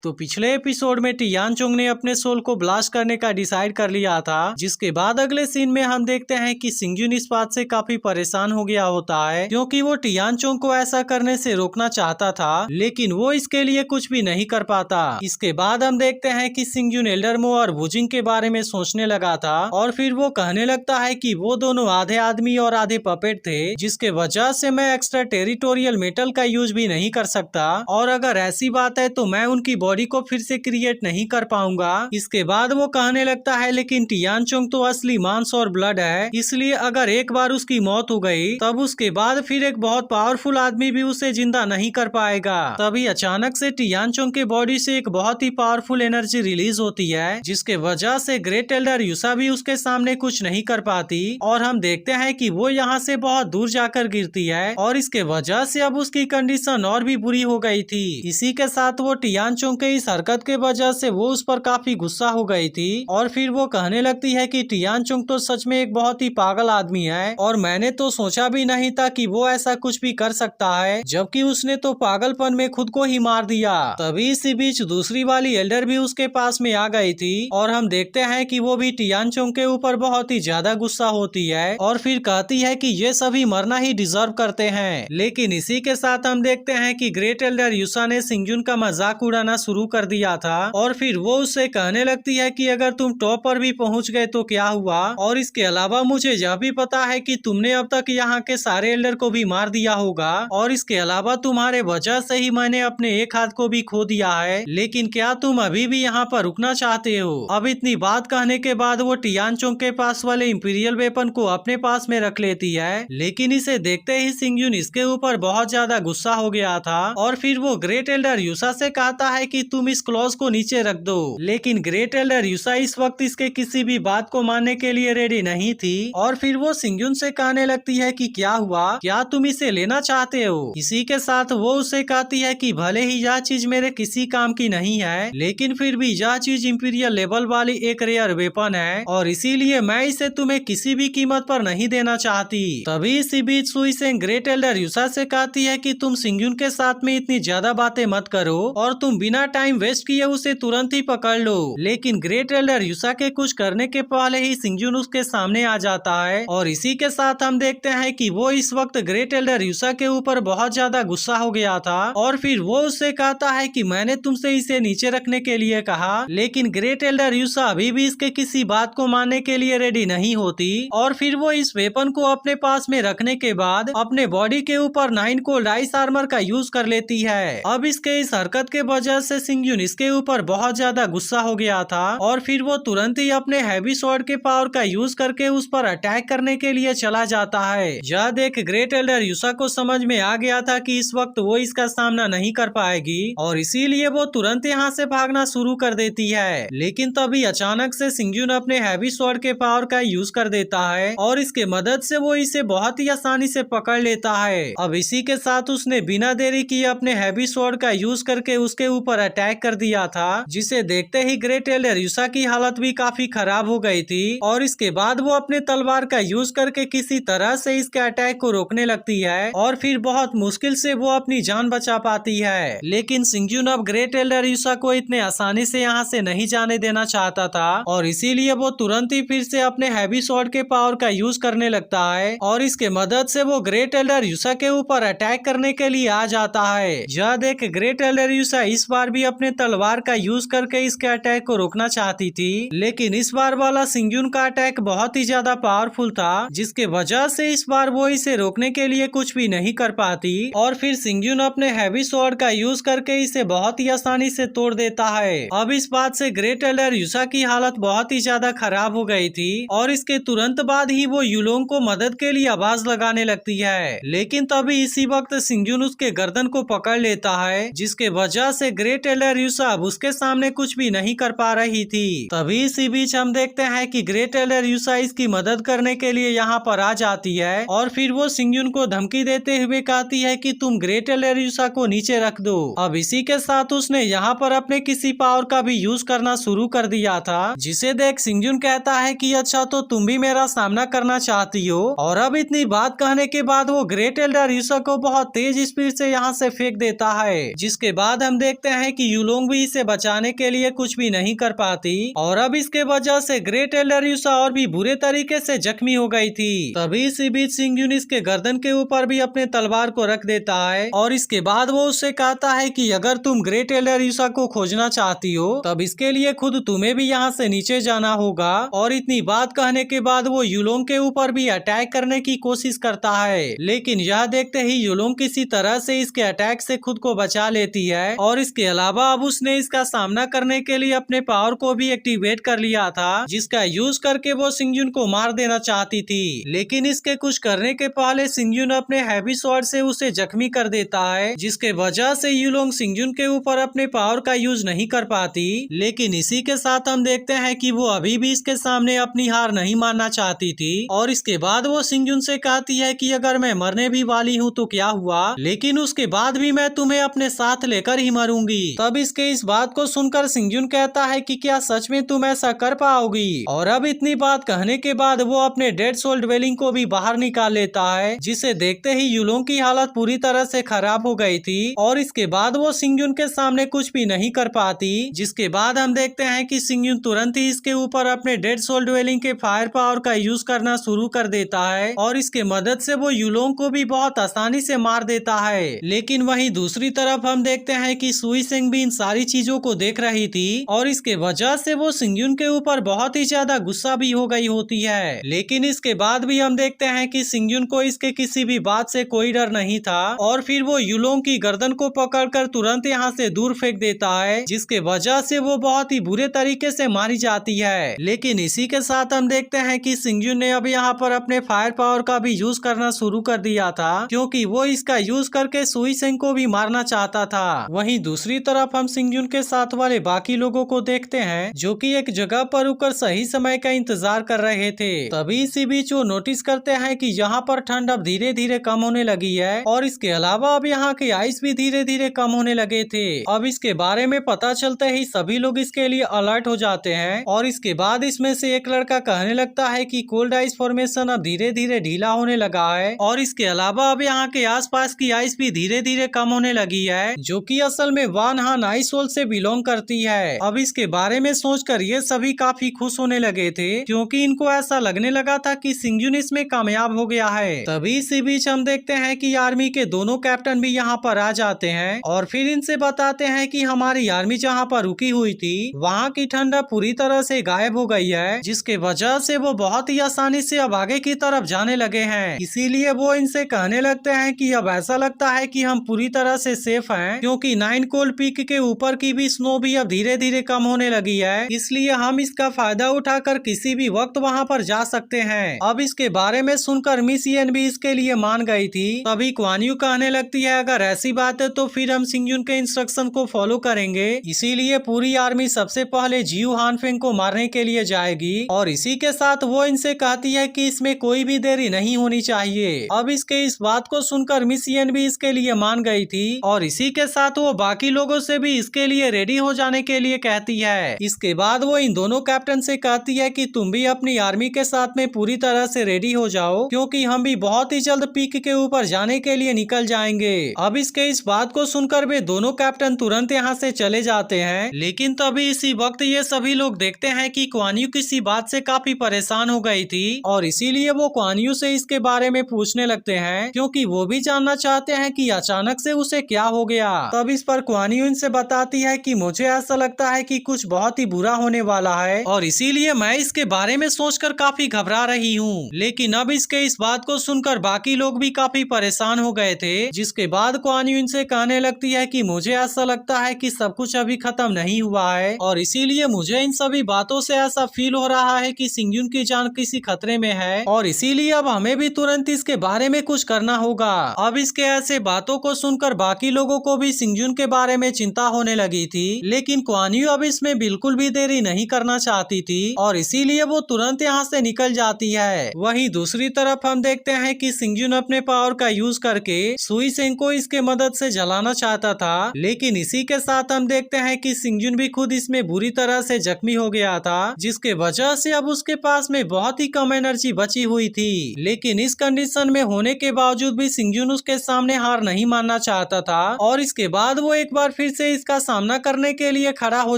तो पिछले एपिसोड में टियानचोंग ने अपने सोल को ब्लास्ट करने का डिसाइड कर लिया था, जिसके बाद अगले सीन में हम देखते हैं कि सिंगजुन इस बात से काफी परेशान हो गया होता है, क्योंकि वो टियानचोंग को ऐसा करने से रोकना चाहता था, लेकिन वो इसके लिए कुछ भी नहीं कर पाता। इसके बाद हम देखते हैं कि सिंगजुन एल्डरमो और वुजिंग के बारे में सोचने लगा था, और फिर वो कहने लगता है कि वो दोनों आधे आदमी और आधे पपेट थे, जिसके वजह से मैं एक्स्ट्रा टेरिटोरियल मेटल का यूज भी नहीं कर सकता, और अगर ऐसी बात है तो मैं उनकी बॉडी को फिर से क्रिएट नहीं कर पाऊंगा। इसके बाद वो कहने लगता है लेकिन टियानचोंग तो असली मांस और ब्लड है, इसलिए अगर एक बार उसकी मौत हो गई तब उसके बाद फिर एक बहुत पावरफुल आदमी भी उसे जिंदा नहीं कर पाएगा। तभी अचानक से टियानचोंग के बॉडी से एक बहुत ही पावरफुल एनर्जी रिलीज होती है, जिसके वजह से ग्रेट एल्डर युसा भी उसके सामने कुछ नहीं कर पाती, और हम देखते हैं कि वो यहाँ से बहुत दूर जाकर गिरती है, और इसके वजह से अब उसकी कंडीशन और भी बुरी हो गई थी। इसी के साथ वो टियानचोंग के इस हरकत के वजह से वो उस पर काफी गुस्सा हो गई थी, और फिर वो कहने लगती है कि टियानचोंग तो सच में एक बहुत ही पागल आदमी है, और मैंने तो सोचा भी नहीं था कि वो ऐसा कुछ भी कर सकता है, जबकि उसने तो पागलपन में खुद को ही मार दिया। तभी इसी बीच दूसरी वाली एल्डर भी उसके पास में आ गई थी, और हम देखते हैं कि वो भी टियानचोंग के ऊपर बहुत ही ज्यादा गुस्सा होती है, और फिर कहती है कि ये सभी मरना ही डिजर्व करते हैं। लेकिन इसी के साथ हम देखते हैं कि ग्रेट एल्डर युसा ने सिंगजुन का मजाक उड़ाना शुरू कर दिया था, और फिर वो उससे कहने लगती है कि अगर तुम टॉप पर भी पहुंच गए तो क्या हुआ, और इसके अलावा मुझे यह भी पता है कि तुमने अब तक यहाँ के सारे एल्डर को भी मार दिया होगा, और इसके अलावा तुम्हारे वजह से ही मैंने अपने एक हाथ को भी खो दिया है, लेकिन क्या तुम अभी भी यहाँ पर रुकना चाहते हो। अब इतनी बात कहने के बाद वो टियानचोंग के पास वाले इंपीरियल वेपन को अपने पास में रख लेती है, लेकिन इसे देखते ही सिंगजुन इसके ऊपर बहुत ज्यादा गुस्सा हो गया था, और फिर वो ग्रेट एल्डर युसा से कहता है कि तुम इस क्लॉज को नीचे रख दो, लेकिन ग्रेट एल्डर युसा इस वक्त इसके किसी भी बात को मानने के लिए रेडी नहीं थी, और फिर वो सिंगजुन से कहने लगती है कि क्या हुआ, क्या तुम इसे लेना चाहते हो। इसी के साथ वो उसे कहती है कि भले ही यह चीज मेरे किसी काम की नहीं है, लेकिन फिर भी यह चीज इंपीरियल लेवल वाली एक रेयर वेपन है, और इसीलिए मैं इसे तुम्हें किसी भी कीमत पर नहीं देना चाहती। तभी इसी बीच सुइसेंग ग्रेट एल्डर युसा से कहती है कि तुम सिंगजुन के साथ में इतनी ज्यादा बातें मत करो, और तुम बिना टाइम वेस्ट किए उसे तुरंत ही पकड़ लो। लेकिन ग्रेट एल्डर युसा के कुछ करने के पहले ही सिंगजुन उसके सामने आ जाता है, और इसी के साथ हम देखते हैं कि वो इस वक्त ग्रेट एल्डर युसा के ऊपर बहुत ज्यादा गुस्सा हो गया था, और फिर वो उससे कहता है कि मैंने तुमसे इसे नीचे रखने के लिए कहा, लेकिन ग्रेट एल्डर युसा अभी भी इसके किसी बात को मानने के लिए रेडी नहीं होती, और फिर वो इस वेपन को अपने पास में रखने के बाद अपने बॉडी के ऊपर 9 कोल्ड आइस आर्मर का यूज कर लेती है। अब इसके इस हरकत के वजह से सिंगजुन इसके ऊपर बहुत ज्यादा गुस्सा हो गया था, और फिर वो तुरंत ही अपने हैवी स्वॉर्ड के पावर का यूज करके उस पर अटैक करने के लिए चला जाता है। यह देख ग्रेट एल्डर युसा को समझ में आ गया था कि इस वक्त वो इसका सामना नहीं कर पाएगी, और इसीलिए वो तुरंत यहाँ से भागना शुरू कर देती है। लेकिन तभी अचानक से सिंगजुन अपने हैवी स्वॉर्ड के पावर का यूज कर देता है, और इसके मदद से वो इसे बहुत ही आसानी से पकड़ लेता है। अब इसी के साथ उसने बिना देरी किए अपने हैवी स्वॉर्ड का यूज करके उसके ऊपर अटैक कर दिया था, जिसे देखते ही ग्रेट एल्डर युसा की हालत भी काफी खराब हो गई थी, और इसके बाद वो अपने तलवार का यूज करके किसी तरह से इसके अटैक को रोकने लगती है, और फिर बहुत मुश्किल से वो अपनी जान बचा पाती है। लेकिन सिंगजुन अब ग्रेट एल्डर युसा को इतने आसानी से यहाँ से नहीं जाने देना चाहता था, और इसीलिए वो तुरंत ही फिर से अपने हैवी स्वॉर्ड के पावर का यूज करने लगता है, और इसके मदद से वो ग्रेट एल्डर युसा के ऊपर अटैक करने के लिए आ जाता है। यह देख ग्रेट एल्डर युसा इस बार भी अपने तलवार का यूज करके इसके अटैक को रोकना चाहती थी, लेकिन इस बार वाला सिंगजुन का अटैक बहुत ही ज्यादा पावरफुल था, जिसके वजह से इस बार वो इसे रोकने के लिए कुछ भी नहीं कर पाती, और फिर सिंगजुन अपने हैवी स्वॉर्ड का यूज करके इसे बहुत ही आसानी से तोड़ देता है। अब इस बात से ग्रेट एल्डर युसा की हालत बहुत ही ज्यादा खराब हो गई थी, और इसके तुरंत बाद ही वो युलोंग को मदद के लिए आवाज लगाने लगती है। लेकिन तभी इसी वक्त सिंगजुन उसके गर्दन को पकड़ लेता है, जिसके वजह से ग्रेट एल्डर युसा अब उसके सामने कुछ भी नहीं कर पा रही थी। तभी इसी बीच हम देखते हैं कि ग्रेट एल्डर युसा इसकी मदद करने के लिए यहाँ पर आ जाती है, और फिर वो सिंगजुन को धमकी देते हुए कहती है कि तुम ग्रेट एल्डर युसा को नीचे रख दो। अब इसी के साथ उसने यहाँ पर अपने किसी पावर का भी यूज करना शुरू कर दिया था, जिसे देख सिंगजुन कहता है कि अच्छा तो तुम भी मेरा सामना करना चाहती हो, और अब इतनी बात कहने के बाद वो ग्रेट एल्डर युसा को बहुत तेज स्पीड से यहाँ से फेंक देता है, जिसके बाद हम देखते हैं है कि युलोंग भी इसे बचाने के लिए कुछ भी नहीं कर पाती और अब इसके वजह से ग्रेट एल्डर यूसा और भी बुरे तरीके से जख्मी हो गई थी। तभी इसी बीच सिंगयुन इसके गर्दन के ऊपर भी अपने तलवार को रख देता है और इसके बाद वो उससे कहता है कि अगर तुम ग्रेट एल्डर यूसा को खोजना चाहती हो तब इसके लिए खुद तुम्हें भी यहाँ से नीचे जाना होगा। और इतनी बात कहने के बाद वो युलोंग के ऊपर भी अटैक करने की कोशिश करता है, लेकिन यह देखते ही युलोंग किसी तरह से इसके अटैक से खुद को बचा लेती है। और इसके अलावा अब उसने इसका सामना करने के लिए अपने पावर को भी एक्टिवेट कर लिया था, जिसका यूज करके वो सिंगयुन को मार देना चाहती थी। लेकिन इसके कुछ करने के पहले सिंगयुन अपने हैवी स्वॉर्ड से उसे जख्मी कर देता है, जिसके वजह से युलोंग सिंगयुन के ऊपर अपने पावर का यूज नहीं कर पाती। लेकिन इसी के साथ हम देखते हैं कि वो अभी भी इसके सामने अपनी हार नहीं मानना चाहती थी और इसके बाद वो सिंगयुन से कहती है कि अगर मैं मरने भी वाली हूँ तो क्या हुआ, लेकिन उसके बाद भी मैं तुम्हें अपने साथ लेकर ही मरूंगी। तब इसके इस बात को सुनकर सिंगयुन कहता है कि क्या सच में तुम ऐसा कर पाओगी। और अब इतनी बात कहने के बाद वो अपने डेड सोल ड्वेलिंग को भी बाहर निकाल लेता है, जिसे देखते ही युलोंग की हालत पूरी तरह से खराब हो गई थी और इसके बाद वो सिंगयुन के सामने कुछ भी नहीं कर पाती। जिसके बाद हम देखते हैं कि सिंगयुन तुरंत ही इसके ऊपर अपने डेड सोल ड्वेलिंग के फायर पावर का यूज करना शुरू कर देता है और इसके मदद से वो युलोंग को भी बहुत आसानी से मार देता है। लेकिन वहीं दूसरी तरफ हम देखते हैं कि सुई सेंग भी इन सारी चीजों को देख रही थी और इसके वजह से वो सिंगयुन के ऊपर बहुत ही ज्यादा गुस्सा भी हो गई होती है। लेकिन इसके बाद भी हम देखते हैं कि सिंगयुन को इसके किसी भी बात से कोई डर नहीं था और फिर वो युलोंग की गर्दन को पकड़कर तुरंत यहाँ से दूर फेंक देता है, जिसके वजह से वो बहुत ही बुरे तरीके से मारी जाती है। लेकिन इसी के साथ हम देखते हैं कि सिंगयुन ने अब यहाँ पर अपने फायर पावर का भी यूज करना शुरू कर दिया था, क्योंकि वो इसका यूज करके सुई सेंग को भी मारना चाहता था। वहीं दूसरी तरफ हम सिंगयुन के साथ वाले बाकी लोगों को देखते हैं जो कि एक जगह पर रुककर सही समय का इंतजार कर रहे थे। तभी इसी बीच वो नोटिस करते हैं कि यहाँ पर ठंड अब धीरे धीरे कम होने लगी है और इसके अलावा अब यहाँ के आइस भी धीरे धीरे कम होने लगे थे। अब इसके बारे में पता चलते ही सभी लोग इसके लिए अलर्ट हो जाते हैं और इसके बाद इसमें से एक लड़का कहने लगता है कि कोल्ड आइस फॉर्मेशन अब धीरे धीरे ढीला होने लगा है और इसके अलावा अब यहाँ के आसपास की आइस भी धीरे धीरे कम होने लगी है, जो कि असल में वान हान आइस होल से बिलोंग करती है। अब इसके बारे में सोचकर ये सभी काफी खुश होने लगे थे, क्योंकि इनको ऐसा लगने लगा था कि सिंगयुन इसमें कामयाब हो गया है। तभी इसी बीच हम देखते हैं कि आर्मी के दोनों कैप्टन भी यहाँ पर आ जाते हैं और फिर इनसे बताते हैं कि हमारी आर्मी जहाँ पर रुकी हुई थी वहाँ की ठंड पूरी तरह से गायब हो गई है, जिसके वजह से वो बहुत ही आसानी से अब आगे की तरफ जाने लगे हैं। इसीलिए वो इनसे कहने लगते हैं कि अब ऐसा लगता है कि हम पूरी तरह से सेफ हैं, क्योंकि 9 कोल्ड पीक के ऊपर की भी स्नो भी अब धीरे धीरे कम होने लगी है, इसलिए हम इसका फायदा उठाकर किसी भी वक्त वहाँ पर जा सकते हैं। अब इसके बारे में सुनकर मिस येन भी इसके लिए मान गई थी। तभी क्वान यू कहने लगती है अगर ऐसी बात है तो फिर हम सिंगयुन के इंस्ट्रक्शन को फॉलो करेंगे, इसीलिए पूरी आर्मी सबसे पहले जियू हानफेंग को मारने के लिए जाएगी। और इसी के साथ वो इनसे कहती है कि इसमें कोई भी देरी नहीं होनी चाहिए। अब इसके इस बात को सुनकर मिस येन भी इसके लिए मान गई थी और इसी के साथ वो बाकी लोगों से भी इसके लिए रेडी हो जाने के लिए कहती है। इसके बाद वो इन दोनों कैप्टन से कहती है कि तुम भी अपनी आर्मी के साथ में पूरी तरह से रेडी हो जाओ, क्योंकि हम भी बहुत ही जल्द पीक के ऊपर जाने के लिए निकल जाएंगे। अब इसके इस बात को सुनकर वे दोनों कैप्टन तुरंत यहाँ से चले जाते हैं। लेकिन तभी इसी वक्त ये सभी लोग देखते हैं कि क्वान यू किसी बात से काफी परेशान हो गई थी और इसीलिए वो क्वान यू से इसके बारे में पूछने लगते हैं, क्योंकि वो भी जानना चाहते हैं कि अचानक से उसे क्या हो गया। तब इस पर क्वान यू इनसे बताती है कि मुझे ऐसा लगता है कि कुछ बहुत ही बुरा होने वाला है और इसीलिए मैं इसके बारे में सोचकर काफी घबरा रही हूँ। लेकिन अब इसके इस बात को सुनकर बाकी लोग भी काफी परेशान हो गए थे, जिसके बाद क्वान यू इनसे कहने लगती है कि मुझे ऐसा लगता है कि सब कुछ अभी खत्म नहीं हुआ है और इसीलिए मुझे इन सभी बातों से ऐसा फील हो रहा है कि सिंगयुन की जान किसी खतरे में है और इसीलिए अब हमें भी तुरंत इसके बारे में कुछ करना होगा। अब इसके ऐसे बातों को सुनकर बाकी लोगों को भी सिंगयुन के बारे में चिंता होने लगी थी, लेकिन क्वान यू अब इसमें बिल्कुल भी देरी नहीं करना चाहती थी और इसीलिए वो तुरंत यहाँ से निकल जाती है। वहीं दूसरी तरफ हम देखते हैं कि सिंगयुन अपने पावर का यूज करके सुई सेंग को इसके मदद से जलाना चाहता था, लेकिन इसी के साथ हम देखते हैं कि सिंगयुन भी खुद इसमें बुरी तरह से जख्मी हो गया था, जिसके वजह से अब उसके पास में बहुत ही कम एनर्जी बची हुई थी। लेकिन इस कंडीशन में होने के बावजूद भी सिंगयुन उसके सामने हार नहीं मानना चाहता था और इसके बाद वो एक बार फिर से इसका सामना करने के लिए खड़ा हो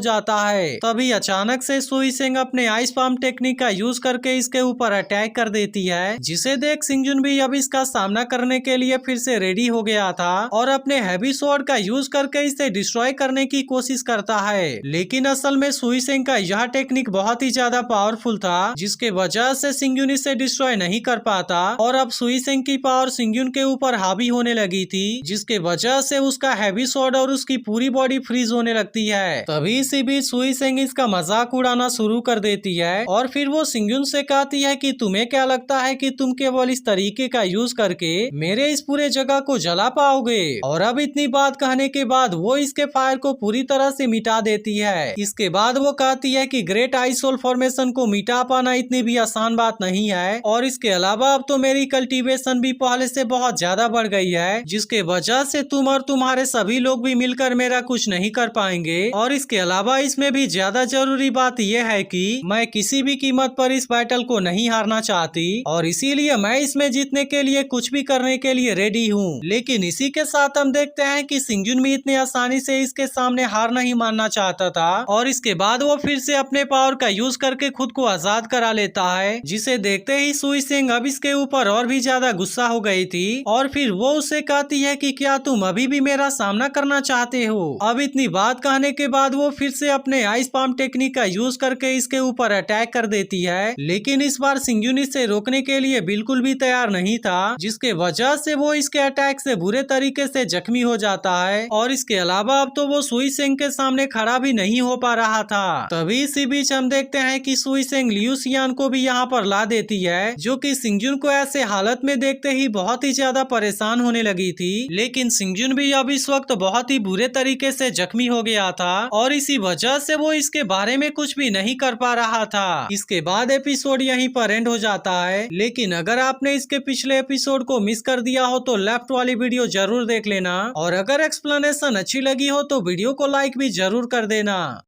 जाता है। तभी अचानक से सुई सेंग अपने आइस पाम टेक्निक का यूज करके इसके ऊपर अटैक कर देती है, जिसे देख सिंगजुन भी अब इसका सामना करने के लिए फिर से रेडी हो गया था और अपने हैवी स्वॉर्ड का यूज करके इसे डिस्ट्रॉय करने की कोशिश करता है। लेकिन असल में सुई सेंग का यह टेक्निक बहुत ही ज्यादा पावरफुल था, जिसके वजह से सिंगजुन इसे डिस्ट्रॉय नहीं कर पाता और अब सुई सेंग की पावर सिंगजुन के ऊपर हावी होने लगी थी, जिसके वजह से उसका हैवी स्वॉर्ड और उसकी पूरी बॉडी फ्रीज होने लगती है। तभी इसी बीच सुई सेंग इसका मजाक उड़ाना शुरू कर देती है और फिर वो सिंगजुन से कहती है कि तुम्हें क्या लगता है कि तुम केवल इस तरीके का यूज करके मेरे इस पूरे जगह को जला पाओगे। और अब इतनी बात कहने के बाद वो इसके फायर को पूरी तरह से मिटा देती है। इसके बाद वो कहती है कि ग्रेट आइस सोल फॉर्मेशन को मिटा पाना इतनी भी आसान बात नहीं है और इसके अलावा अब तो मेरी कल्टीवेशन भी पहले से बहुत ज्यादा बढ़ गई है, जिसके वजह से तुम और तुम्हारे सभी लोग भी मिलकर मेरा कुछ नहीं कर पाएंगे। और इसके अलावा इसमें भी ज्यादा जरूरी बात यह है कि मैं किसी भी कीमत पर इस बैटल को नहीं हारना चाहती और इसीलिए मैं इसमें जीतने के लिए कुछ भी करने के लिए रेडी हूँ। लेकिन इसी के साथ हम देखते हैं कि सिंगजुन भी इतनी आसानी से इसके सामने हार नहीं मानना चाहता था और इसके बाद वो फिर से अपने पावर का यूज करके खुद को आजाद करा लेता है, जिसे देखते ही सुई सेंग अब इसके ऊपर और भी ज्यादा गुस्सा हो गई थी और फिर वो उसे कहती है कि क्या तुम अभी भी मेरा सामना करना चाहते हो। अब इतनी बात कहने के बाद वो फिर से अपने आइस पाम टेक्निक का यूज करके इसके ऊपर अटैक कर देती है, लेकिन इस बार सिंगजुन इसे रोकने के लिए बिल्कुल भी तैयार नहीं था, जिसके वजह से वो इसके अटैक से बुरे तरीके से जख्मी हो जाता है और इसके अलावा अब तो वो सुई सेंग के सामने खड़ा भी नहीं हो पा रहा था। तभी इसी बीच हम देखते हैं कि सुई सेंग लियू सियान को भी यहाँ पर ला देती है, जो कि सिंगजुन को ऐसे हालत में देखते ही बहुत ही ज्यादा परेशान होने लगी थी। लेकिन सिंगजुन भी अब इस वक्त बहुत ही बुरे तरीके से जख्मी हो गया था और इसी वजह से वो इसके बारे में कुछ भी नहीं कर पा रहा था। इसके बाद एपिसोड यहीं पर एंड हो जाता है, लेकिन अगर आपने इसके पिछले एपिसोड को मिस कर दिया हो तो लेफ्ट वाली वीडियो जरूर देख लेना और अगर एक्सप्लेनेशन अच्छी लगी हो तो वीडियो को लाइक भी जरूर कर देना।